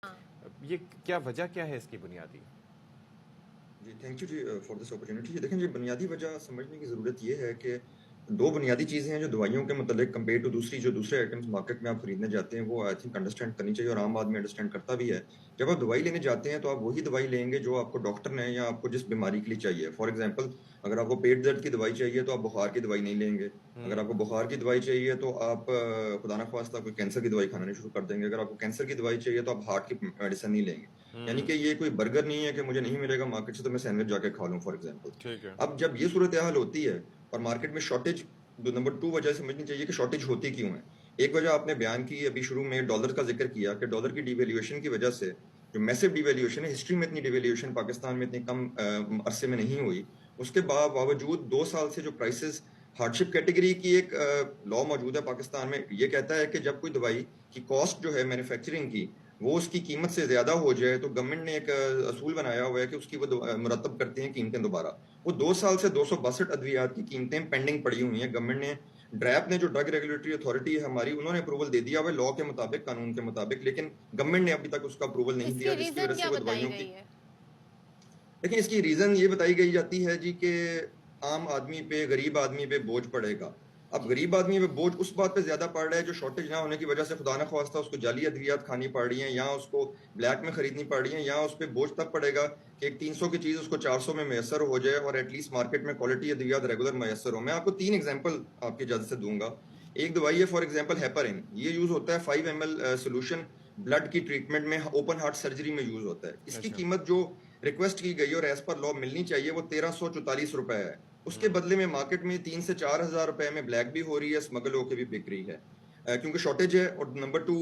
یہ کیا وجہ کیا ہے اس کی بنیادی؟ جی تھینک یو جی فار دس اپرچونیٹی. دیکھیں جی بنیادی وجہ سمجھنے کی ضرورت یہ ہے کہ دو بنیادی چیزیں ہیں جو دوائیوں کے متعلق کمپیئر ٹو دوسری جو دوسرے آئٹمس مارکیٹ میں آپ خریدنے جاتے ہیں وہ آئی تھنک انڈرسٹینڈ کرنی چاہیے اور عام آدمی انڈرسٹینڈ کرتا بھی ہے. جب آپ دوائی لینے جاتے ہیں تو آپ وہی دوائی لیں گے جو آپ کو ڈاکٹر نے یا آپ کو جس بیماری کے لیے چاہیے. فار ایگزامپل اگر آپ کو پیٹ درد کی دوائی چاہیے تو آپ بخار کی دوائی نہیں لیں گے. اگر آپ کو بخار کی دوائی چاہیے تو آپ خدا نخواستہ کوئی کینسر کی دوائی کھانا شروع کر دیں گے. اگر آپ کو کینسر کی دوائی چاہیے تو آپ ہارٹ کی میڈیسن نہیں لیں گے. یعنی کہ یہ کوئی برگر نہیں ہے کہ مجھے نہیں ملے گا مارکیٹ سے تو میں سینڈوچ جا کے کھا لوں فار ایگزامپل. ٹھیک ہے. اب جب یہ صورتحال ہوتی ہے اور مارکیٹ میں شارٹیج نمبر 2 وجہ سمجھنی چاہیے کہ شارٹیج ہوتی کیوں ہے. ایک وجہ آپ نے بیان کی ابھی شروع میں ڈالر کا ذکر کیا کہ ڈالر کی ڈی ویلیویشن کی وجہ سے جو میسو ڈی ویلیویشن ہے ہسٹری میں اتنی ڈی ویلیویشن پاکستان میں اتنی کم عرصے میں نہیں ہوئی. اس کے باوجود 2 سال سے جو پرائسز ہارڈ شپ کیٹیگری کی ایک لا موجود ہے پاکستان میں یہ کہتا ہے کہ جب کوئی دوائی کی کاسٹ جو ہے مینوفیکچرنگ کی وہ اس کی قیمت سے زیادہ ہو جائے تو گورنمنٹ نے ایک اصول بنایا ہوا ہے کہ اس کی وہ مرتب کرتے ہیں قیمتیں دوبارہ. وہ 2 سال سے 262 ادویات کی قیمتیں پینڈنگ پڑی ہوئی ہیں. گورنمنٹ نے ڈریپ نے جو ڈرگ ریگولیٹری اتھارٹی ہے ہماری انہوں نے اپروول دے دیا ہوا لا کے مطابق قانون کے مطابق لیکن گورنمنٹ نے ابھی تک اس کا اپروول نہیں دیا جس کی وجہ سے وہ دوائیوں کی. لیکن اس کی ریزن یہ بتائی گئی جاتی ہے جی کہ عام آدمی پہ غریب آدمی پہ بوجھ پڑے گا. اب غریب آدمی پہ بوجھ اس بات پہ زیادہ پڑ رہا ہے جو شارٹیج نہ ہونے کی وجہ سے خدا نہ خواستہ اس کو جعلی ادویات کھانی پڑ رہی ہیں یا اس کو بلیک میں خریدنی پڑ رہی ہیں یا اس پہ بوجھ تب پڑے گا کہ ایک 300 کی چیز اس کو 400 میں میسر ہو جائے اور ایٹ لیسٹ مارکیٹ میں کوالٹی ادویات ریگولر میسر ہو. میں آپ کو 3 ایگزامپل آپ کی اجازت سے دوں گا. ایک دوائی ہے فار ایگزامپل ہیپرین. یہ یوز ہوتا ہے 5 ml سولوشن بلڈ کی ٹریٹمنٹ میں اوپن ہارٹ سرجری میں یوز ہوتا ہے. اس کی قیمت جو ریکویسٹ کی گئی اور ایز پر لا ملنی چاہیے وہ 1344 روپے ہے. اس کے بدلے میں مارکیٹ میں 3 سے 4 ہزار روپے میں بلیک بھی ہو رہی ہے اسمگل ہو کے بھی بک رہی ہے کیونکہ شارٹیج ہے. اور نمبر 2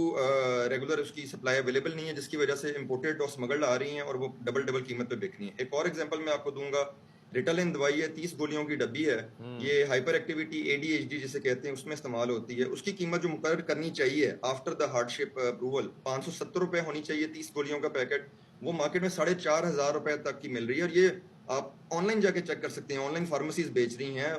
ریگولر اس کی سپلائی اویلیبل نہیں ہے جس کی وجہ سے امپورٹیڈ اور اسمگلڈ آ رہی ہیں اور وہ ڈبل قیمت پہ بک رہی ہیں. ایک اور ایگزامپل میں آپ کو دوں گا. ریٹالین دوائی ہے 30 گولیوں کی ڈبی ہے. یہ ہائپر ایکٹیویٹی ADHD جسے کہتے ہیں اس میں استعمال ہوتی ہے. اس کی قیمت جو مقرر کرنی چاہیے after the hard ship approval 570 روپے ہونی چاہیے 30 گولیوں کا پیکٹ. وہ مارکیٹ میں 4500 روپے تک کی مل رہی ہے. اور یہ آپ آن لائن جا کے چیک کر سکتے ہیں. آن لائن فارمیسیز بیچ رہی ہیں.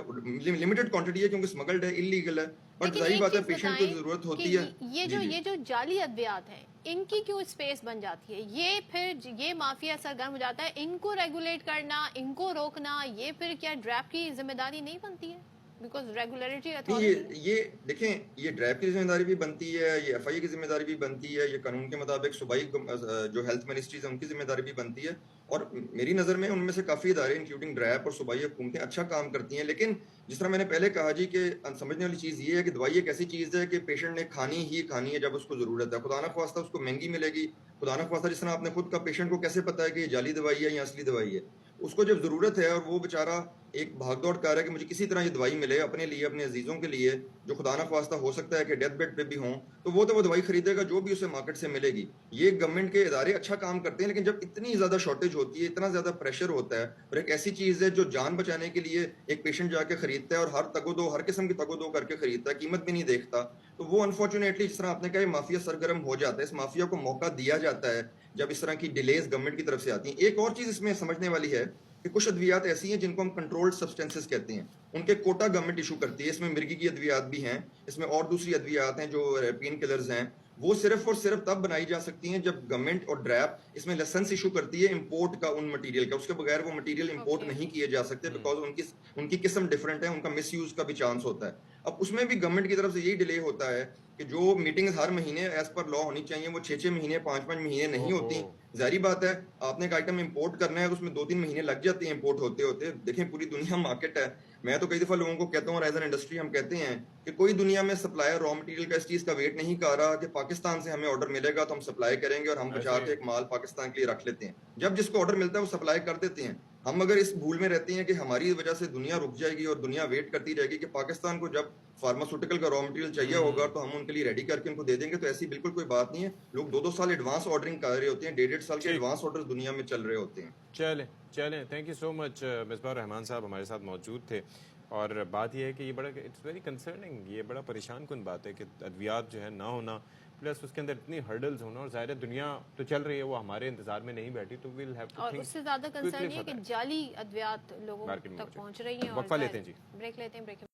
لمیٹڈ کوانٹٹی ہے کیونکہ اسمگلڈ ہے انلیگل ہے بٹ ظاہر بات ہے پیشنٹ کو ضرورت ہوتی ہے. یہ جو جعلی ادویات ہیں ان کی کیوں اسپیس بن جاتی ہے؟ یہ پھر یہ مافیا سرگرم ہو جاتا ہے. ان کو ریگولیٹ کرنا ان کو روکنا یہ پھر کیا ڈریپ کی ذمہ داری نہیں بنتی ہے؟ بیکاز ریگولیٹری اتھارٹی یہ دیکھیں یہ ڈرائیو کی ذمہ داری بھی بنتی ہے یہ FIA کی ذمہ داری بھی بنتی ہے یہ قانون کے مطابق صوبائی جو ہیلتھ منسٹریز ہیں ان کی ذمہ داری بھی بنتی ہے. اور میری نظر میں ان میں سے کافی ادارے انکلوڈنگ ڈرائیو اور صوبائی حکومتیں اچھا کام کرتی ہیں. لیکن جس طرح میں نے پہلے کہا جی کہ سمجھنے والی چیز یہ ہے کہ دوائی ایک ایسی چیز ہے کہ پیشنٹ نے کھانی ہی کھانی ہے جب اس کو ضرورت ہے. خدا نہ خواستہ اس کو مہنگی ملے گی. خدا نہ خواستہ جس طرح آپ نے خود کا پیشنٹ کو کیسے پتا ہے کہ یہ جعلی دوائی ہے یا اصلی دوائی ہے. اس کو جب ضرورت ہے اور وہ بیچارہ ایک بھاگ دوڑ کر رہا ہے کہ مجھے کسی طرح یہ دوائی ملے اپنے لیے اپنے عزیزوں کے لیے جو خدا نہ خواستہ ہو سکتا ہے کہ ڈیتھ بیڈ پہ بھی ہوں تو وہ دوائی خریدے گا جو بھی اسے مارکیٹ سے ملے گی. یہ گورنمنٹ کے ادارے اچھا کام کرتے ہیں لیکن جب اتنی زیادہ شارٹیج ہوتی ہے اتنا زیادہ پریشر ہوتا ہے اور ایک ایسی چیز ہے جو جان بچانے کے لیے ایک پیشنٹ جا کے خریدتا ہے اور ہر تگو دو ہر قسم کی تگو دو کر کے خریدتا ہے قیمت بھی نہیں دیکھتا تو وہ انفارچونیٹلی جس طرح آپ نے کہا مافیا سرگرم ہو جاتا ہے. اس مافیا کو موقع دیا جاتا ہے جب اس طرح کی ڈیلیز گورنمنٹ کی طرف سے آتی ہیں. ایک اور چیز اس میں سمجھنے والی ہے کہ کچھ ادویات ایسی ہیں جن کو ہم کنٹرولڈ سبسٹینسز کہتے ہیں. ان کے کوٹا گورنمنٹ ایشو کرتی ہے. اس میں مرگی کی ادویات بھی ہیں اس میں اور دوسری ادویات ہیں جو پین کلرز ہیں. وہ صرف اور صرف تب بنائی جا سکتی ہیں جب گورنمنٹ اور ڈریپ اس میں لائسنس ایشو کرتی ہے امپورٹ کا ان مٹیریل کا. اس کے بغیر وہ مٹیریل امپورٹ نہیں کیے جا سکتے بیکاز ان کی قسم ڈفرنٹ ہے. ان کا مس یوز کا بھی چانس ہوتا ہے. اب اس میں بھی گورنمنٹ کی طرف سے یہی ڈیلے ہوتا ہے کہ جو میٹنگز ہر مہینے ایز پر لا ہونی چاہیے وہ 6 مہینے 5 مہینے نہیں ہوتی. ظاہری بات ہے آپ نے ایک آئٹم امپورٹ کرنا ہے تو اس میں 2-3 مہینے لگ جاتے ہیں امپورٹ ہوتے ہوتے. دیکھیں پوری دنیا مارکیٹ ہے. میں تو کئی دفعہ لوگوں کو کہتا ہوں ایز این انڈسٹری ہم کہتے ہیں کہ کوئی دنیا میں سپلائر را مٹیریل کا اس چیز کا ویٹ نہیں کر رہا کہ پاکستان سے ہمیں آرڈر ملے گا تو ہم سپلائی کریں گے اور ہم بچا کے ایک مال پاکستان کے لیے رکھ لیتے ہیں. جب جس کو آرڈر ملتا ہے وہ سپلائی کر دیتے ہیں. ہم اگر اس بھول میں رہتے ہیں کہ ہماری وجہ سے دنیا رک جائے گی اور دنیا ویٹ کرتی رہے گی کہ پاکستان کو جب فارماسوٹیکل کا را مٹیریل چاہیے ہوگا تو ہم ان کے لیے ریڈی کر کے ان کو دے دیں گے تو ایسی بالکل کوئی بات نہیں ہے. لوگ 2-2 سال ایڈوانس آرڈرنگ کر رہے ہوتے ہیں 1.5 سال کے ایڈوانس آرڈر دنیا میں چل رہے ہوتے ہیں. چلیں تھینک یو سو مچ. مصباح الرحمان صاحب ہمارے ساتھ موجود تھے اور بات یہ ہے کہ یہ بڑا اٹس ویری کنسرننگ یہ بڑا پریشان کن بات ہے کہ ادویات جو ہے نہ ہونا پلس اس کے اندر اتنی ہرڈلز ہونا. اور ظاہر ہے دنیا تو چل رہی ہے وہ ہمارے انتظار میں نہیں بیٹھی تو ویل ہیو ٹو اور تھنک. اس سے زیادہ کنسرن یہ کہ جعلی ادویات لوگوں تک پہنچ رہی ہیں. وقفہ لیتے ہیں جی. بریک لیتے ہیں.